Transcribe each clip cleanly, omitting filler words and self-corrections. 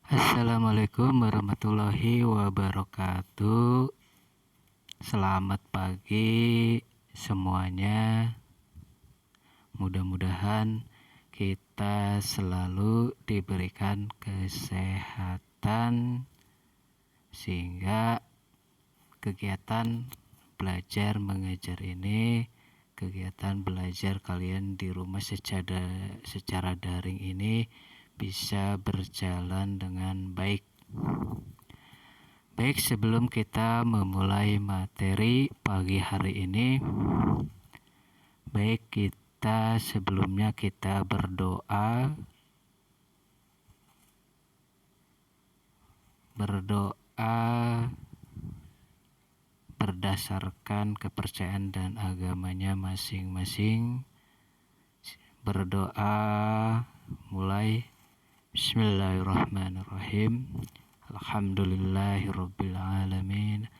Assalamualaikum warahmatullahi wabarakatuh. Selamat pagi semuanya. Mudah-mudahan kita selalu diberikan kesehatan sehingga kegiatan belajar mengajar ini, kegiatan belajar kalian di rumah secara daring ini bisa berjalan dengan baik. Baik, sebelum kita memulai materi pagi hari ini, baik kita sebelumnya kita berdoa berdasarkan kepercayaan dan agamanya masing-masing. Berdoa mulai. Bismillahirrahmanirrahim. Alhamdulillahirabbil alamin.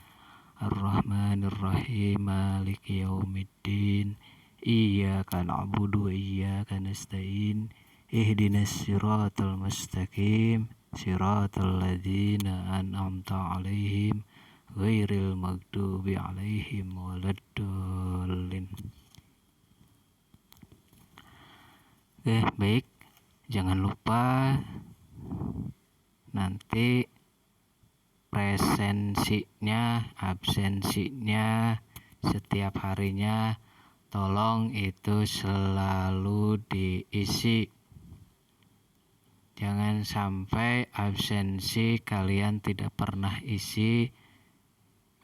Arrahmanirrahim. Maliki yaumiddin. Iyyaka na'budu wa iyyaka nasta'in. Ihdinas siratal mustaqim. Siratal ladzina an'amta 'alaihim ghairil maghdubi 'alaihim waladdallin. Oke, baik. Jangan lupa nanti presensinya, absensinya setiap harinya tolong itu selalu diisi. Jangan sampai absensi kalian tidak pernah isi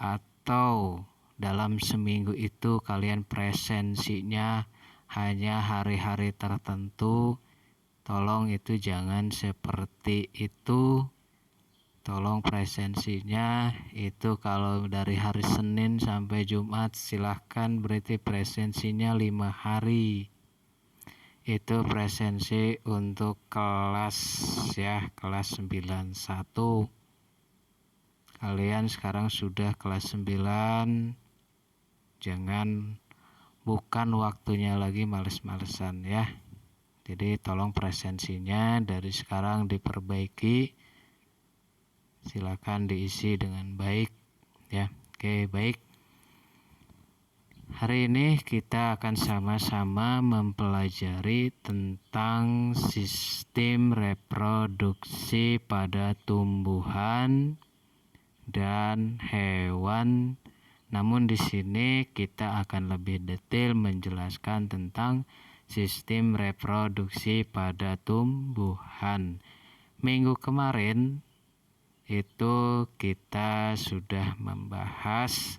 atau dalam seminggu itu kalian presensinya hanya hari-hari tertentu. Tolong itu jangan seperti itu. Tolong presensinya itu kalau dari hari Senin sampai Jumat silahkan, berarti presensinya 5 hari. Itu presensi untuk kelas ya, kelas 91. Kalian sekarang sudah kelas 9. Bukan waktunya lagi males-malesan ya. Jadi tolong presensinya dari sekarang diperbaiki. Silakan diisi dengan baik ya. Oke, baik. Hari ini kita akan sama-sama mempelajari tentang sistem reproduksi pada tumbuhan dan hewan. Namun di sini kita akan lebih detail menjelaskan tentang sistem reproduksi pada tumbuhan. Minggu kemarin itu kita sudah membahas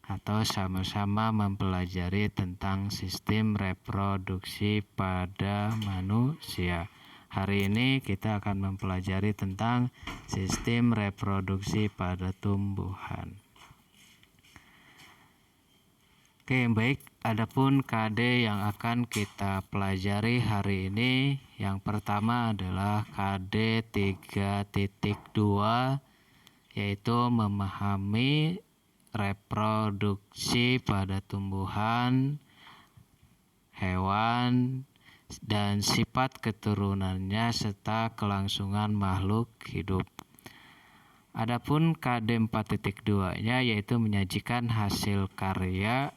atau sama-sama mempelajari tentang sistem reproduksi pada manusia. Hari ini kita akan mempelajari tentang sistem reproduksi pada tumbuhan. Oke, baik. Adapun KD yang akan kita pelajari hari ini, yang pertama adalah KD 3.2, yaitu memahami reproduksi pada tumbuhan, hewan, dan sifat keturunannya serta kelangsungan makhluk hidup. Adapun KD 4.2-nya yaitu menyajikan hasil karya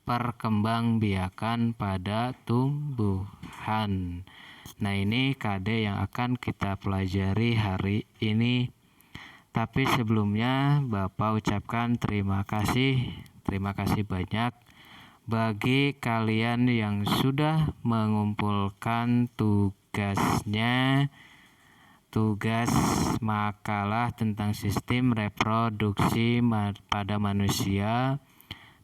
perkembangbiakan pada tumbuhan. Nah, ini KD yang akan kita pelajari hari ini. Tapi sebelumnya Bapak ucapkan terima kasih banyak bagi kalian yang sudah mengumpulkan tugas makalah tentang sistem reproduksi pada manusia,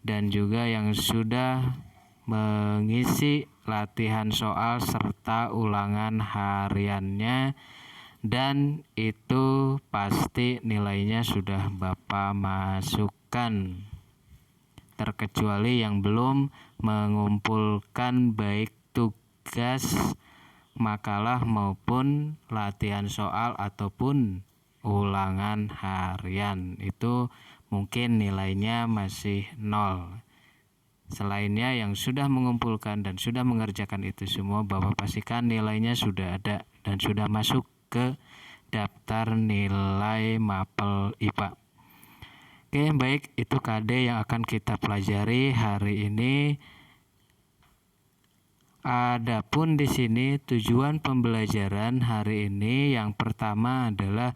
dan juga yang sudah mengisi latihan soal serta ulangan hariannya, dan itu pasti nilainya sudah Bapak masukkan, terkecuali yang belum mengumpulkan baik tugas makalah maupun latihan soal ataupun ulangan harian. Itu mungkin nilainya masih 0. Selainnya yang sudah mengumpulkan dan sudah mengerjakan itu semua, Bapak pastikan nilainya sudah ada dan sudah masuk ke daftar nilai mapel IPA. Oke, baik, itu KD yang akan kita pelajari hari ini. Adapun di sini tujuan pembelajaran hari ini yang pertama adalah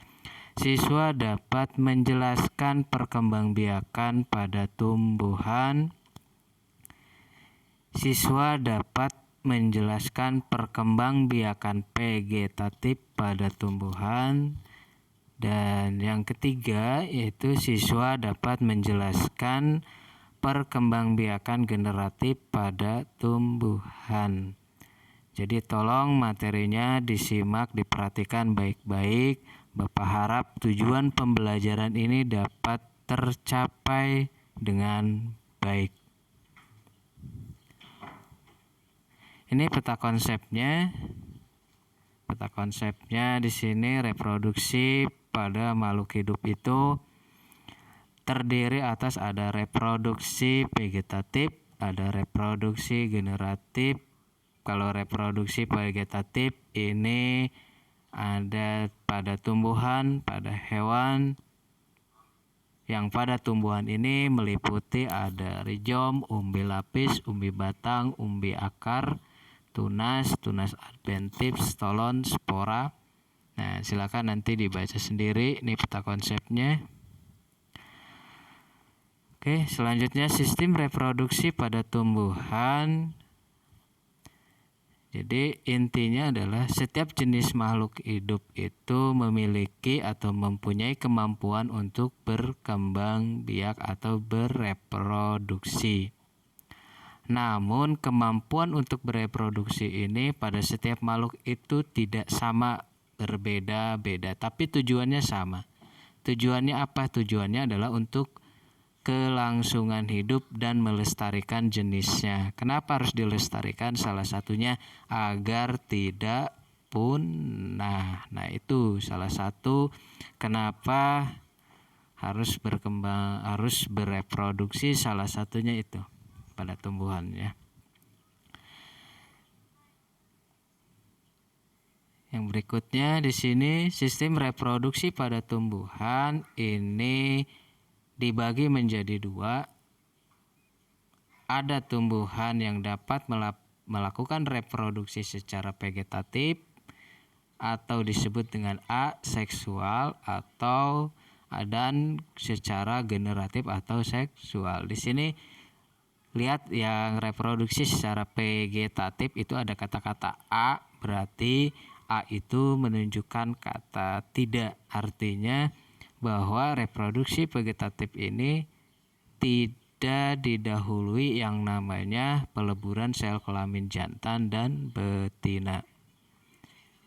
siswa dapat menjelaskan perkembangbiakan pada tumbuhan. Siswa dapat menjelaskan perkembangbiakan vegetatif pada tumbuhan. Dan yang ketiga yaitu siswa dapat menjelaskan perkembangbiakan generatif pada tumbuhan. Jadi tolong materinya disimak, diperhatikan baik-baik. Bapak harap tujuan pembelajaran ini dapat tercapai dengan baik. Ini peta konsepnya. Peta konsepnya di sini reproduksi pada makhluk hidup itu terdiri atas ada reproduksi vegetatif, ada reproduksi generatif. Kalau reproduksi vegetatif ini ada pada tumbuhan, pada hewan. Yang pada tumbuhan ini meliputi ada rizom, umbi lapis, umbi batang, umbi akar, tunas, tunas adventif, stolon, spora. Nah, silakan nanti dibaca sendiri, ini peta konsepnya. Oke, selanjutnya sistem reproduksi pada tumbuhan. Jadi intinya adalah setiap jenis makhluk hidup itu memiliki atau mempunyai kemampuan untuk berkembang biak atau bereproduksi. Namun kemampuan untuk bereproduksi ini pada setiap makhluk itu tidak sama, berbeda-beda, tapi tujuannya sama. Tujuannya apa? Tujuannya adalah untuk kelangsungan hidup dan melestarikan jenisnya. Kenapa harus dilestarikan? Salah satunya agar tidak punah. Nah, itu salah satu kenapa harus berkembang, harus bereproduksi, salah satunya itu pada tumbuhannya. Yang berikutnya di sini sistem reproduksi pada tumbuhan ini dibagi menjadi dua. Ada tumbuhan yang dapat melakukan reproduksi secara vegetatif atau disebut dengan aseksual, atau dan secara generatif atau seksual. Di sini lihat yang reproduksi secara vegetatif itu ada kata-kata A, berarti A itu menunjukkan kata tidak. Artinya bahwa reproduksi vegetatif ini tidak didahului yang namanya peleburan sel kelamin jantan dan betina.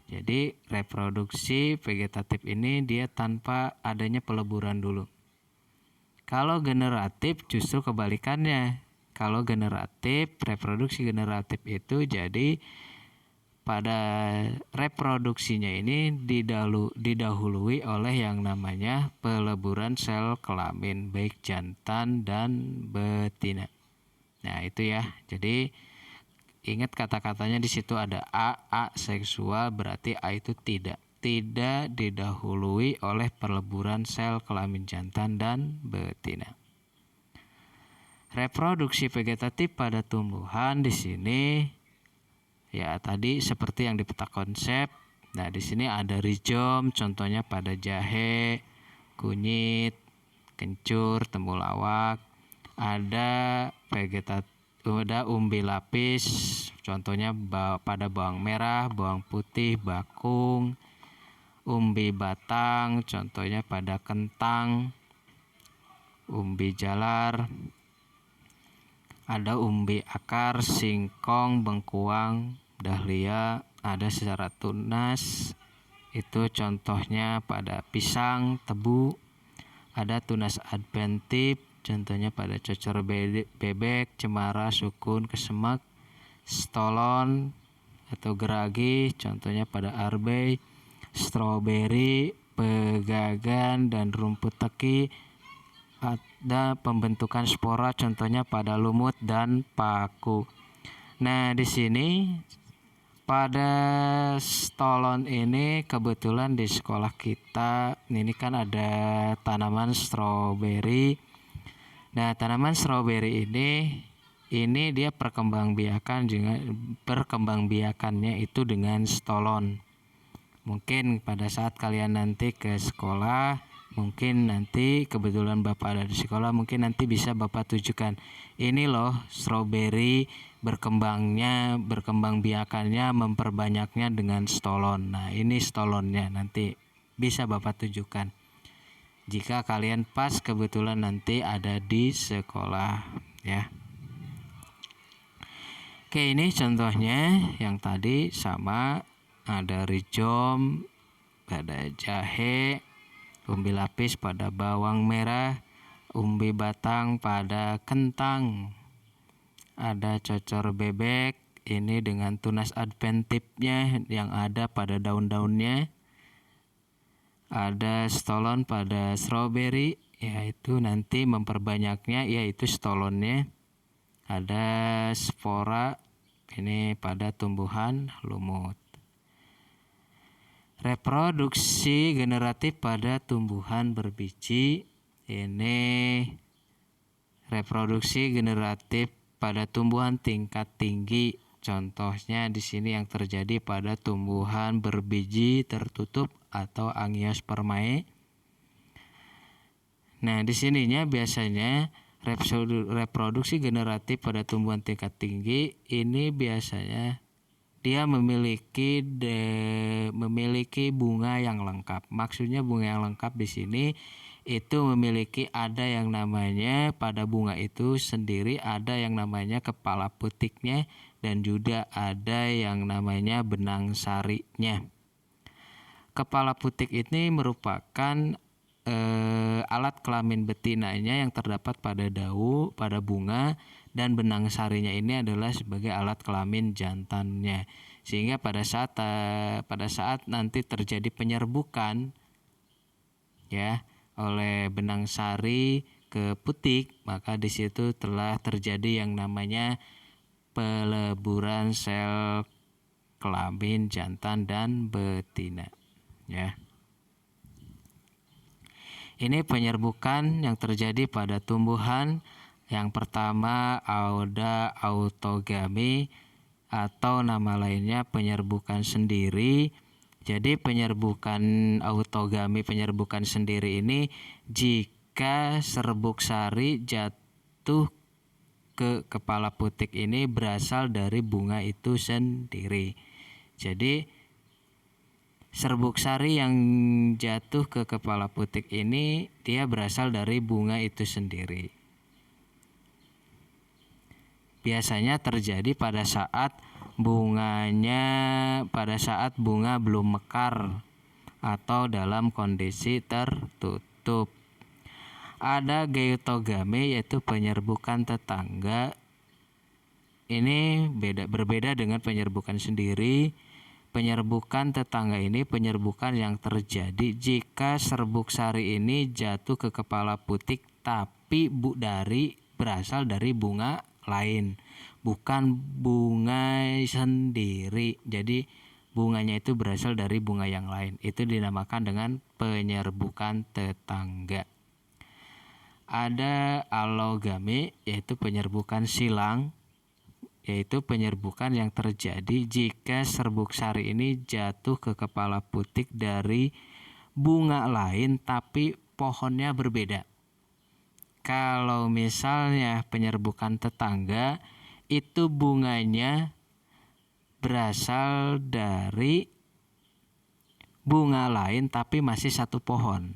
Jadi reproduksi vegetatif ini dia tanpa adanya peleburan dulu. Kalau generatif justru kebalikannya. Kalau generatif, reproduksi generatif itu jadi pada reproduksinya ini didahului oleh yang namanya peleburan sel kelamin baik jantan dan betina. Nah, itu ya. Jadi ingat kata-katanya di situ ada aseksual, berarti A itu tidak didahului oleh peleburan sel kelamin jantan dan betina. Reproduksi vegetatif pada tumbuhan di sini ya tadi seperti yang di peta konsep. Nah, di sini ada rizom, contohnya pada jahe, kunyit, kencur, temulawak. Ada umbi lapis, contohnya pada bawang merah, bawang putih, bakung. Umbi batang, contohnya pada kentang, umbi jalar. Ada umbi akar, singkong, bengkuang, dahlia. Ada secara tunas, itu contohnya pada pisang, tebu. Ada tunas adventif, contohnya pada cocor bebek, cemara, sukun, kesemak. Stolon atau geragi, contohnya pada arbei, stroberi, pegagan, dan rumput teki. Ada pembentukan spora, contohnya pada lumut dan paku. Nah, di sini Pada stolon ini kebetulan di sekolah kita ini kan ada tanaman stroberi. Nah, tanaman stroberi ini dia perkembangbiakannya itu dengan stolon. Mungkin pada saat kalian nanti ke sekolah, mungkin nanti kebetulan Bapak ada di sekolah, mungkin nanti bisa Bapak tunjukkan. Ini loh stroberi berkembangbiakannya, memperbanyaknya dengan stolon. Nah, ini stolonnya, nanti bisa Bapak tunjukkan jika kalian pas kebetulan nanti ada di sekolah ya. Oke, ini contohnya yang tadi sama, ada rhizom pada jahe, umbi lapis pada bawang merah, umbi batang pada kentang, ada cocor bebek ini dengan tunas adventifnya yang ada pada daun-daunnya, ada stolon pada stroberi yaitu nanti memperbanyaknya yaitu stolonnya, ada spora ini pada tumbuhan lumut. Reproduksi generatif pada tumbuhan berbiji, ini reproduksi generatif pada tumbuhan tingkat tinggi. Contohnya di sini yang terjadi pada tumbuhan berbiji tertutup atau Angiospermae. Nah, di sininya biasanya reproduksi generatif pada tumbuhan tingkat tinggi ini biasanya dia memiliki bunga yang lengkap. Maksudnya bunga yang lengkap di sini itu memiliki ada yang namanya pada bunga itu sendiri ada yang namanya kepala putiknya dan juga ada yang namanya benang sarinya. Kepala putik ini merupakan alat kelamin betinanya yang terdapat pada daun, pada bunga, dan benang sarinya ini adalah sebagai alat kelamin jantannya. Sehingga pada saat nanti terjadi penyerbukan ya oleh benang sari ke putik, maka di situ telah terjadi yang namanya peleburan sel kelamin jantan dan betina ya. Ini penyerbukan yang terjadi pada tumbuhan. Yang pertama ada autogami atau nama lainnya penyerbukan sendiri. Jadi penyerbukan autogami, penyerbukan sendiri ini jika serbuk sari jatuh ke kepala putik ini berasal dari bunga itu sendiri. Jadi serbuk sari yang jatuh ke kepala putik ini dia berasal dari bunga itu sendiri. Biasanya terjadi pada saat bunga belum mekar atau dalam kondisi tertutup. Ada geotogame yaitu penyerbukan tetangga. Ini berbeda dengan penyerbukan sendiri. Penyerbukan tetangga ini penyerbukan yang terjadi jika serbuk sari ini jatuh ke kepala putik tapi berasal dari bunga lain, bukan bunga sendiri. Jadi bunganya itu berasal dari bunga yang lain. Itu dinamakan dengan penyerbukan tetangga. Ada allogamy yaitu penyerbukan silang, yaitu penyerbukan yang terjadi jika serbuk sari ini jatuh ke kepala putik dari bunga lain tapi pohonnya berbeda. Kalau misalnya penyerbukan tetangga itu bunganya berasal dari bunga lain tapi masih satu pohon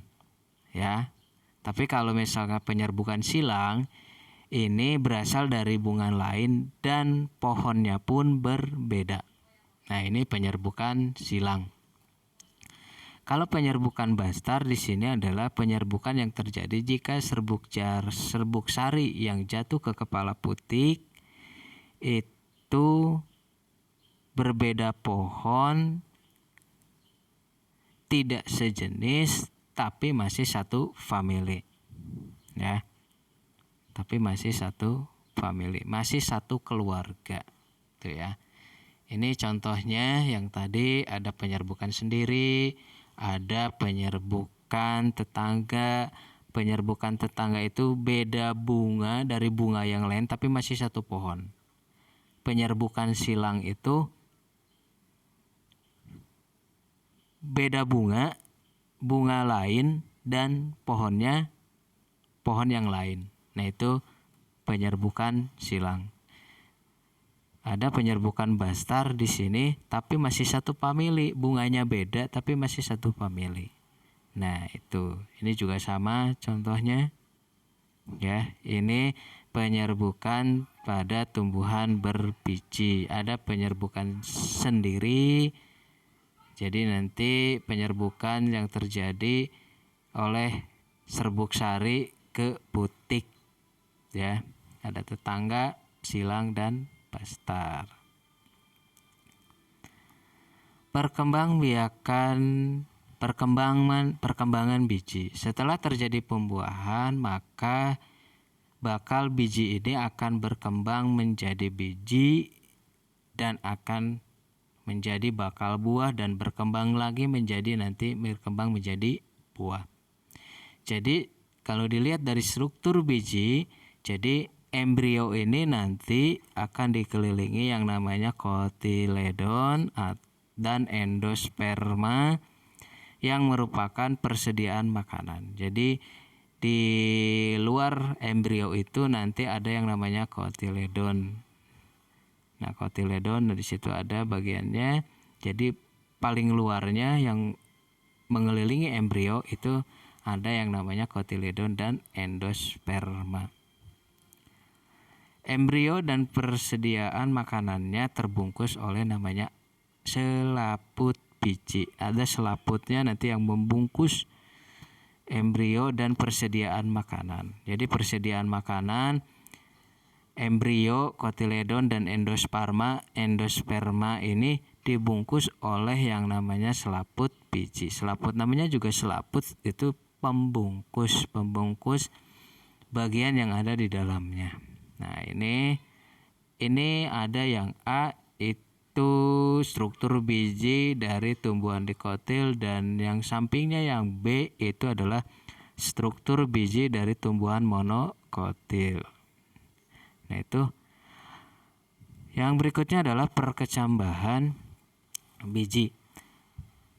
ya. Tapi kalau misalnya penyerbukan silang ini berasal dari bunga lain dan pohonnya pun berbeda. Nah, ini penyerbukan silang. Kalau penyerbukan bastar di sini adalah penyerbukan yang terjadi jika serbuk sari yang jatuh ke kepala putik itu berbeda pohon, tidak sejenis tapi masih satu famili. Ya. Tapi masih satu famili, masih satu keluarga. Tuh ya. Ini contohnya yang tadi ada penyerbukan sendiri, ada penyerbukan tetangga. Penyerbukan tetangga itu beda bunga dari bunga yang lain tapi masih satu pohon. Penyerbukan silang itu beda bunga lain dan pohonnya pohon yang lain. Nah, itu penyerbukan silang. Ada penyerbukan bastar di sini tapi masih satu famili, bunganya beda tapi masih satu famili. Nah, itu. Ini juga sama contohnya. Ya, ini penyerbukan pada tumbuhan berbiji. Ada penyerbukan sendiri. Jadi nanti penyerbukan yang terjadi oleh serbuk sari ke butik. Ya, ada tetangga, silang dan bastar. Perkembangan biji. Setelah terjadi pembuahan, maka bakal biji ini akan berkembang menjadi biji dan akan menjadi bakal buah dan berkembang lagi berkembang menjadi buah. Jadi kalau dilihat dari struktur biji, jadi embrio ini nanti akan dikelilingi yang namanya kotiledon dan endosperma yang merupakan persediaan makanan. Jadi di luar embrio itu nanti ada yang namanya kotiledon. Nah, kotiledon di situ ada bagiannya. Jadi paling luarnya yang mengelilingi embrio itu ada yang namanya kotiledon dan endosperma. Embrio dan persediaan makanannya terbungkus oleh namanya selaput biji. Ada selaputnya nanti yang membungkus embrio dan persediaan makanan. Jadi persediaan makanan, embrio, kotiledon dan endosperma ini dibungkus oleh yang namanya selaput biji. Selaput namanya juga selaput, itu pembungkus bagian yang ada di dalamnya. Nah, ini ada yang A itu struktur biji dari tumbuhan dikotil, dan yang sampingnya yang B itu adalah struktur biji dari tumbuhan monokotil. Nah, itu yang berikutnya adalah perkecambahan biji.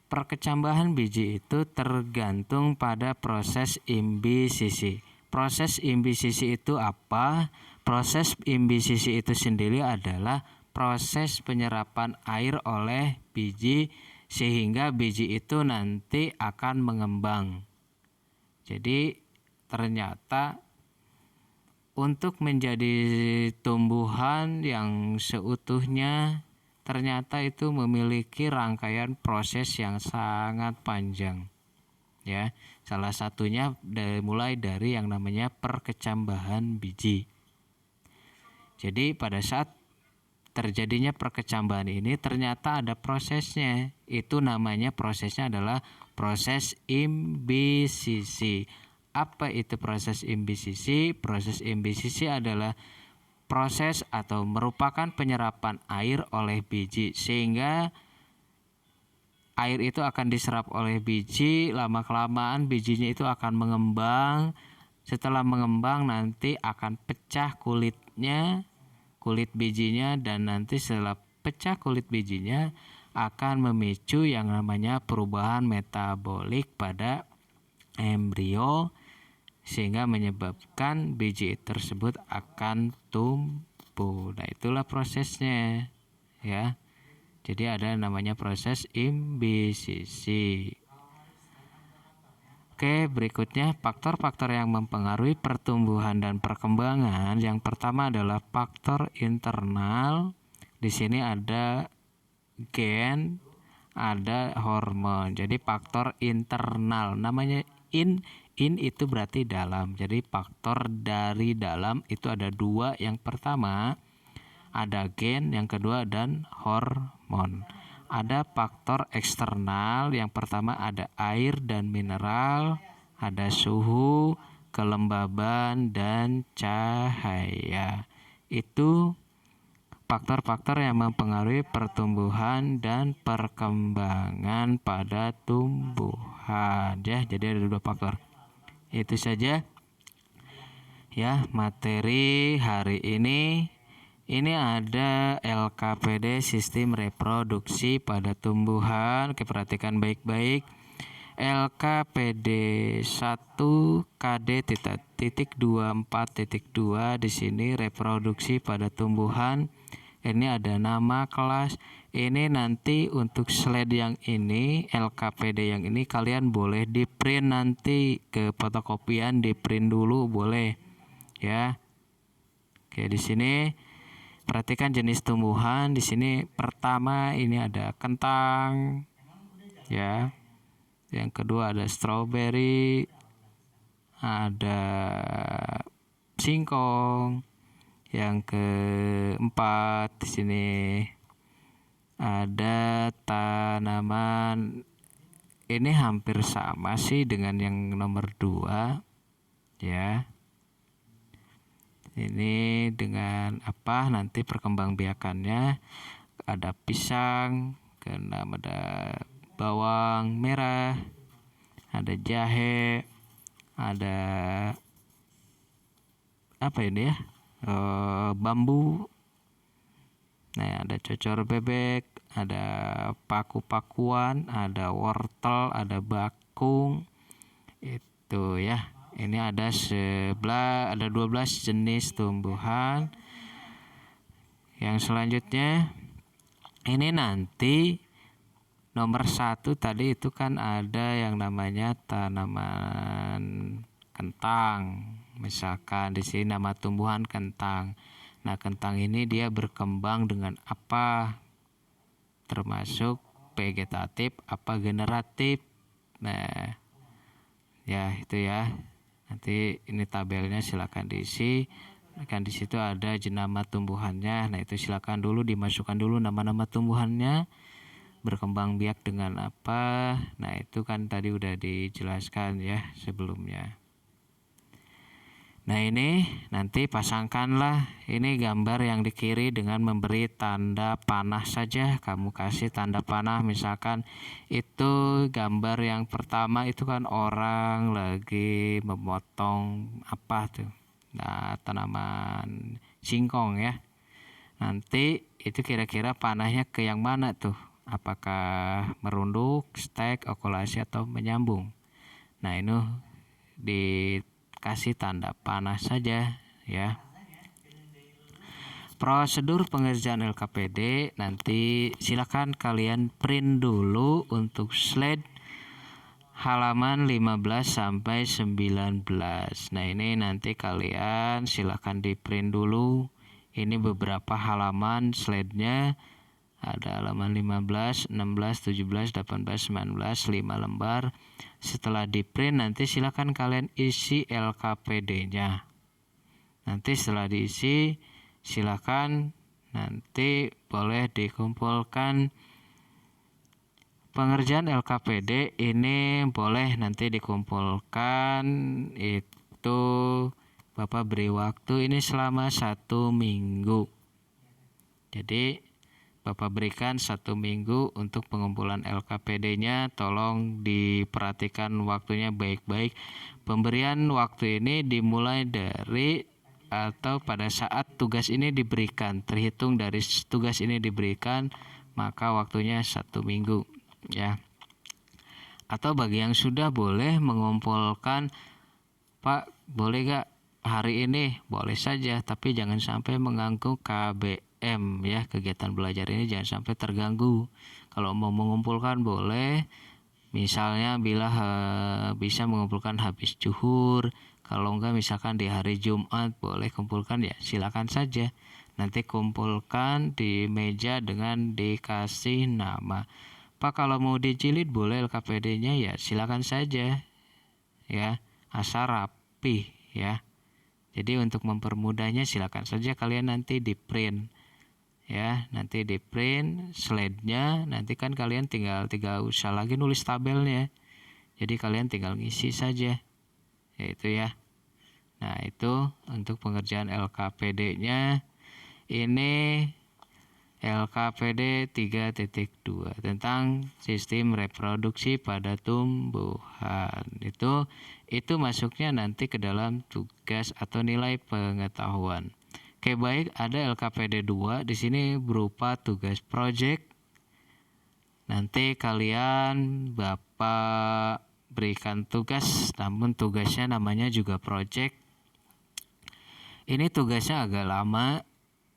Perkecambahan biji itu tergantung pada proses imbisisi. Proses imbisisi itu apa? Proses imbisisi itu sendiri adalah proses penyerapan air oleh biji sehingga biji itu nanti akan mengembang. Jadi ternyata untuk menjadi tumbuhan yang seutuhnya ternyata itu memiliki rangkaian proses yang sangat panjang. Ya, salah satunya mulai dari yang namanya perkecambahan biji. Jadi pada saat terjadinya perkecambahan ini ternyata ada prosesnya. Itu namanya prosesnya adalah proses imbisisi. Apa itu proses imbisisi? Proses imbisisi adalah proses atau merupakan penyerapan air oleh biji, sehingga air itu akan diserap oleh biji, lama-kelamaan bijinya itu akan mengembang. Setelah mengembang nanti akan pecah kulit bijinya, dan nanti setelah pecah kulit bijinya akan memicu yang namanya perubahan metabolik pada embrio sehingga menyebabkan biji tersebut akan tumbuh. Nah, itulah prosesnya, ya. Jadi ada namanya proses imbisisi. Oke, berikutnya faktor-faktor yang mempengaruhi pertumbuhan dan perkembangan. Yang pertama adalah faktor internal. Di sini ada gen, ada hormon. Jadi faktor internal namanya in itu berarti dalam. Jadi faktor dari dalam itu ada dua. Yang pertama ada gen, yang kedua dan hormon. Ada faktor eksternal, yang pertama ada air dan mineral, ada suhu, kelembaban dan cahaya. Itu faktor-faktor yang mempengaruhi pertumbuhan dan perkembangan pada tumbuhan ya. Jadi ada 2 faktor. Itu saja ya materi hari ini. Ini ada LKPD sistem reproduksi pada tumbuhan. Oke, perhatikan baik-baik. LKPD 1 KD.24.2 di sini reproduksi pada tumbuhan. Ini ada nama kelas. Ini nanti untuk slide yang ini, LKPD yang ini kalian boleh di print nanti ke fotokopian, di print dulu boleh ya. Oke, di sini perhatikan jenis tumbuhan. Di sini pertama ini ada kentang ya. Yang kedua ada strawberry, ada singkong. Yang keempat di sini ada tanaman, ini hampir sama sih dengan yang nomor 2 ya. Ini dengan apa nanti perkembangbiakannya, ada pisang, keenam ada bawang merah, ada jahe, ada apa ini ya, bambu. Nah, ada cocor bebek, ada paku-pakuan, ada wortel, ada bakung. Itu ya. Ini ada 12 jenis tumbuhan. Yang selanjutnya ini nanti nomor 1 tadi itu kan ada yang namanya tanaman kentang. Misalkan di sini nama tumbuhan kentang. Nah, kentang ini dia berkembang dengan apa? Termasuk vegetatif apa generatif. Nah, ya itu ya. Nanti ini tabelnya silakan diisi. Kan di situ ada jenama tumbuhannya. Nah, itu silakan dulu dimasukkan dulu nama-nama tumbuhannya. Berkembang biak dengan apa? Nah, itu kan tadi udah dijelaskan ya sebelumnya. Nah, ini nanti pasangkanlah ini gambar yang di kiri dengan memberi tanda panah saja. Kamu kasih tanda panah, misalkan itu gambar yang pertama itu kan orang lagi memotong apa tuh. Nah, tanaman singkong ya. Nanti itu kira-kira panahnya ke yang mana tuh? Apakah merunduk, stek, okulasi atau menyambung? Nah, ini dikasih tanda panah saja ya. Prosedur pengerjaan LKPD nanti silakan kalian print dulu untuk slide halaman 15 sampai 19. Nah, ini nanti kalian silakan di print dulu. Ini beberapa halaman slide-nya. Ada halaman 15, 16, 17, 18, 19, 5 lembar. Setelah di print nanti silakan kalian isi LKPD-nya. Nanti setelah diisi silakan nanti boleh dikumpulkan. Pengerjaan LKPD ini boleh nanti dikumpulkan, itu Bapak beri waktu ini selama 1 minggu. Jadi Bapak berikan 1 minggu untuk pengumpulan LKPD-nya. Tolong diperhatikan waktunya baik-baik. Pemberian waktu ini dimulai dari atau pada saat tugas ini diberikan. Terhitung dari tugas ini diberikan, maka waktunya 1 minggu ya. Atau bagi yang sudah boleh mengumpulkan, Pak boleh gak hari ini? Boleh saja, tapi jangan sampai mengganggu KBM ya, kegiatan belajar ini jangan sampai terganggu. Kalau mau mengumpulkan boleh, misalnya bila bisa mengumpulkan habis zuhur. Kalau enggak misalkan di hari Jumat boleh kumpulkan ya, silakan saja. Nanti kumpulkan di meja dengan dikasih nama. Pak kalau mau dijilid boleh LKPD-nya ya, silakan saja ya, asal rapi ya. Jadi untuk mempermudahnya silakan saja kalian nanti di print ya, nanti di print slide-nya. Nanti kan kalian tinggal usah lagi nulis tabelnya. Jadi kalian tinggal ngisi saja. Yaitu ya. Nah, itu untuk pengerjaan LKPD-nya. Ini LKPD 3.2 tentang sistem reproduksi pada tumbuhan. Itu masuknya nanti ke dalam tugas atau nilai pengetahuan. Oke, baik, ada LKPD 2 di sini berupa tugas project. Nanti kalian Bapak berikan tugas, namun tugasnya namanya juga project. Ini tugasnya agak lama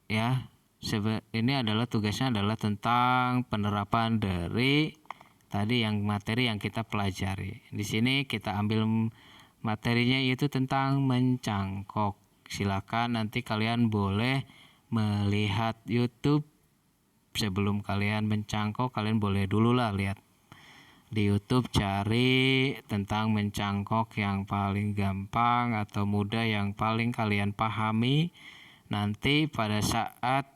ya. Ini adalah tugasnya adalah tentang penerapan dari tadi yang materi yang kita pelajari. Di sini kita ambil materinya yaitu tentang mencangkok. Silakan nanti kalian boleh melihat YouTube sebelum kalian mencangkok. Kalian boleh dulu lah lihat di YouTube, cari tentang mencangkok yang paling gampang atau mudah yang paling kalian pahami. Nanti pada saat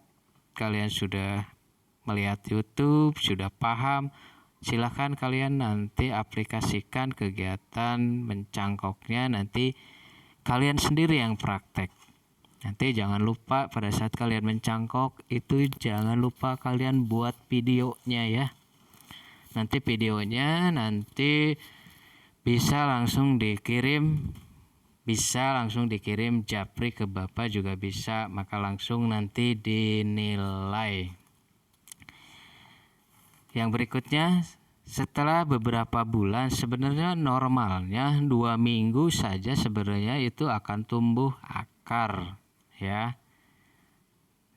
kalian sudah melihat YouTube, sudah paham, silahkan kalian nanti aplikasikan kegiatan mencangkoknya, nanti kalian sendiri yang praktek. Nanti jangan lupa pada saat kalian mencangkok itu jangan lupa kalian buat videonya ya. Nanti videonya nanti bisa langsung dikirim japri ke Bapak juga bisa, maka langsung nanti dinilai. Yang berikutnya, setelah beberapa bulan, sebenarnya normalnya 2 minggu saja sebenarnya itu akan tumbuh akar ya.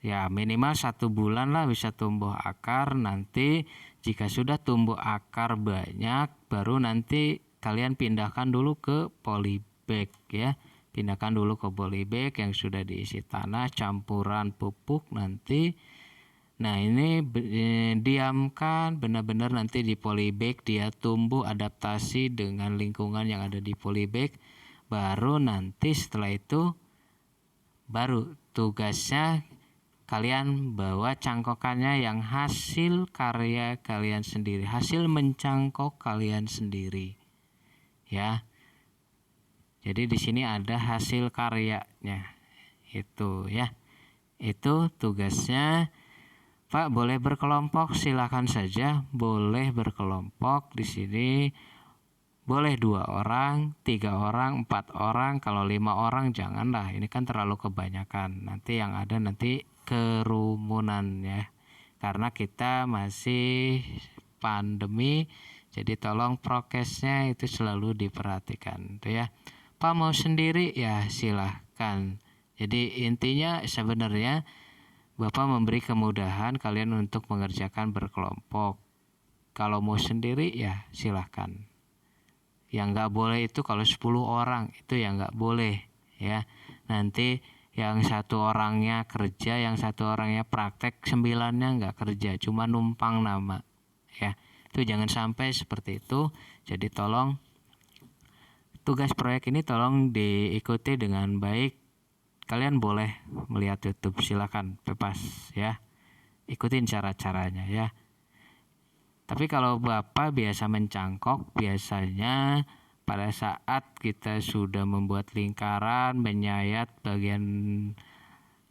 Ya minimal 1 bulan lah bisa tumbuh akar. Nanti jika sudah tumbuh akar banyak, baru nanti kalian pindahkan dulu ke polybag ya. Pindahkan dulu ke polybag yang sudah diisi tanah, campuran pupuk nanti. Nah ini diamkan benar-benar nanti di polybag, dia tumbuh adaptasi dengan lingkungan yang ada di polybag. Baru nanti setelah itu baru tugasnya kalian bawa cangkokannya yang hasil karya kalian sendiri, hasil mencangkok kalian sendiri ya. Jadi di sini ada hasil karyanya itu ya. Itu tugasnya. Pak, boleh berkelompok, silakan saja, boleh berkelompok di sini. Boleh 2 orang, 3 orang, 4 orang, kalau 5 orang janganlah, ini kan terlalu kebanyakan. Nanti yang ada nanti kerumunan ya. Karena kita masih pandemi, jadi tolong prokesnya itu selalu diperhatikan tuh ya. Pak mau sendiri ya silahkan. Jadi intinya sebenarnya Bapak memberi kemudahan kalian untuk mengerjakan berkelompok. Kalau mau sendiri ya silahkan. Yang nggak boleh itu kalau 10 orang itu yang nggak boleh ya. Nanti yang 1 orangnya kerja, yang 1 orangnya praktek, 9-nya nggak kerja, cuma numpang nama ya. Itu jangan sampai seperti itu. Jadi tolong tugas proyek ini tolong diikuti dengan baik. Kalian boleh melihat YouTube, silakan bebas ya. Ikutin cara-caranya ya. Tapi kalau Bapak biasa mencangkok, biasanya pada saat kita sudah membuat lingkaran, menyayat bagian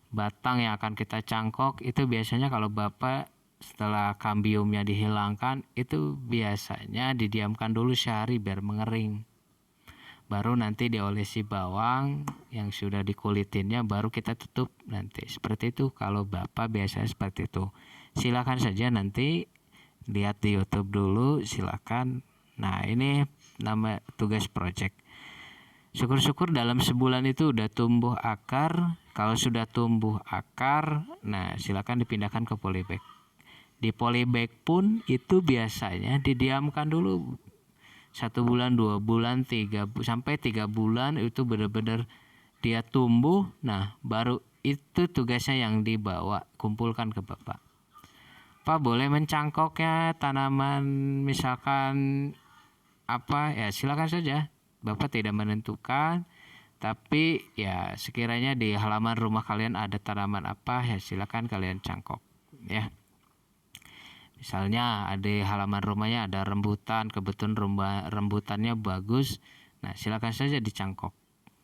batang yang akan kita cangkok, itu biasanya kalau Bapak setelah kambiumnya dihilangkan, itu biasanya didiamkan dulu sehari biar mengering. Baru nanti diolesi bawang yang sudah dikulitinnya, baru kita tutup nanti. Seperti itu kalau Bapak biasanya seperti itu. Silakan saja nanti lihat di YouTube dulu, silakan. Nah ini nama tugas project. Syukur-syukur dalam sebulan itu udah tumbuh akar. Kalau sudah tumbuh akar, nah silakan dipindahkan ke polybag. Di polybag pun itu biasanya didiamkan dulu 1 bulan, 2 bulan, 3 sampai 3 bulan itu benar-benar dia tumbuh. Nah baru itu tugasnya yang dibawa, kumpulkan ke Bapak. Pak boleh mencangkoknya tanaman misalkan apa ya, silakan saja. Bapak tidak menentukan, tapi ya sekiranya di halaman rumah kalian ada tanaman apa ya silakan kalian cangkok ya. Misalnya ada halaman rumahnya ada rambutan, kebetulan rambutannya bagus, nah silakan saja dicangkok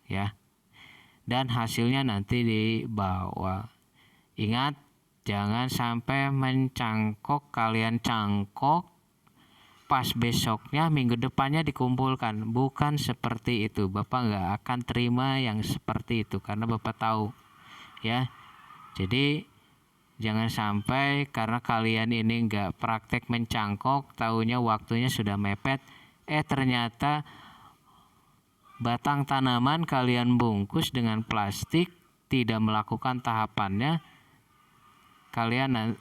ya. Dan hasilnya nanti dibawa. Ingat Jangan sampai mencangkok, kalian cangkok, pas besoknya minggu depannya dikumpulkan. Bukan seperti itu. Bapak nggak akan terima yang seperti itu karena Bapak tahu ya. Jadi jangan sampai karena kalian ini nggak praktek mencangkok, taunya waktunya sudah mepet, ternyata batang tanaman kalian bungkus dengan plastik, tidak melakukan tahapannya, kalian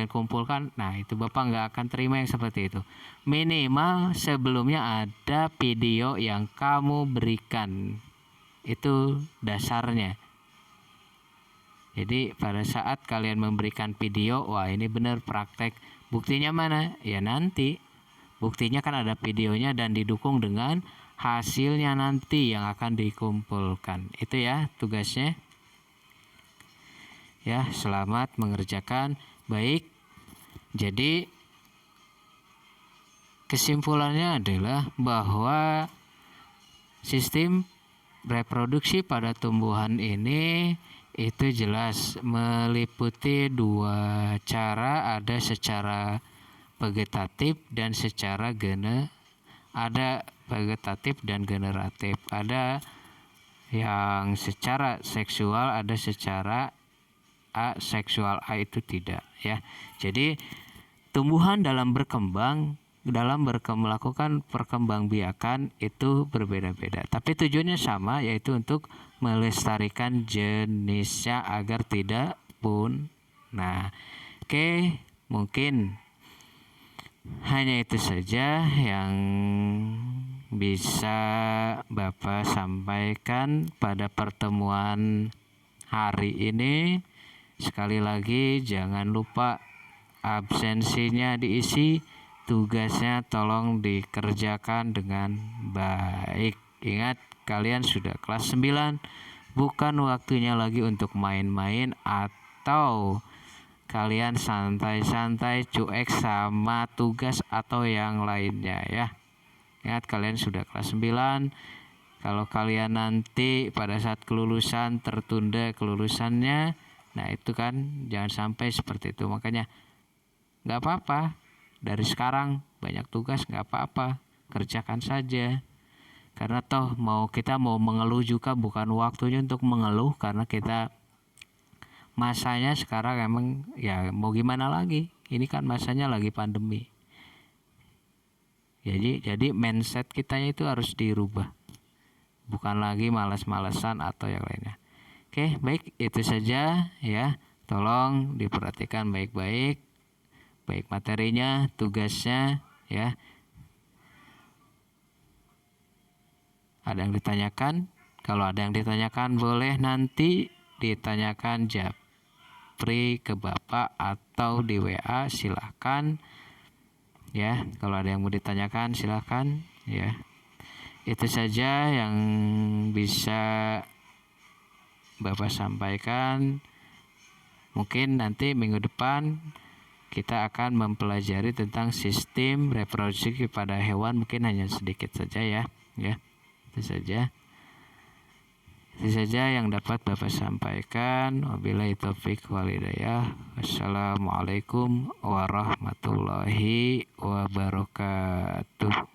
kumpulkan. Nah, itu Bapak nggak akan terima yang seperti itu. Minimal sebelumnya ada video yang kamu berikan. Itu dasarnya. Jadi pada saat kalian memberikan video, wah ini benar praktek. Buktinya mana? Ya nanti. Buktinya kan ada videonya dan didukung dengan hasilnya nanti yang akan dikumpulkan. Itu ya tugasnya. Ya, selamat mengerjakan. Baik. Jadi kesimpulannya adalah bahwa sistem reproduksi pada tumbuhan ini itu jelas meliputi dua cara, ada secara vegetatif dan secara ada vegetatif dan generatif. Ada yang secara seksual, ada secara aseksual. Itu tidak ya. Jadi tumbuhan dalam melakukan perkembangbiakan itu berbeda-beda, tapi tujuannya sama, yaitu untuk melestarikan jenisnya agar tidak punah. Oke, mungkin hanya itu saja yang bisa Bapak sampaikan pada pertemuan hari ini. Sekali lagi jangan lupa absensinya diisi, tugasnya tolong dikerjakan dengan baik. Ingat, kalian sudah kelas 9, bukan waktunya lagi untuk main-main atau kalian santai-santai cuek sama tugas atau yang lainnya ya. Ingat, kalian sudah kelas 9. Kalau kalian nanti pada saat kelulusan tertunda kelulusannya, nah itu kan jangan sampai seperti itu. Makanya nggak apa-apa, dari sekarang banyak tugas nggak apa-apa, kerjakan saja. Karena toh kita mau mengeluh juga bukan waktunya untuk mengeluh, karena kita masanya sekarang emang ya mau gimana lagi. Ini kan masanya lagi pandemi. Jadi mindset kita itu harus dirubah. Bukan lagi malas-malasan atau yang lainnya. Oke, baik, itu saja ya. Tolong diperhatikan baik-baik, baik materinya, tugasnya ya. Ada yang ditanyakan? Kalau ada yang ditanyakan boleh nanti ditanyakan japri ke Bapak atau di WA, silahkan ya. Kalau ada yang mau ditanyakan silahkan ya. Itu saja yang bisa Bapak sampaikan. Mungkin nanti minggu depan kita akan mempelajari tentang sistem reproduksi pada hewan, mungkin hanya sedikit saja ya. Itu saja yang dapat Bapak sampaikan. Wabillahi taufiq wal hidayah. Wassalamualaikum warahmatullahi wabarakatuh.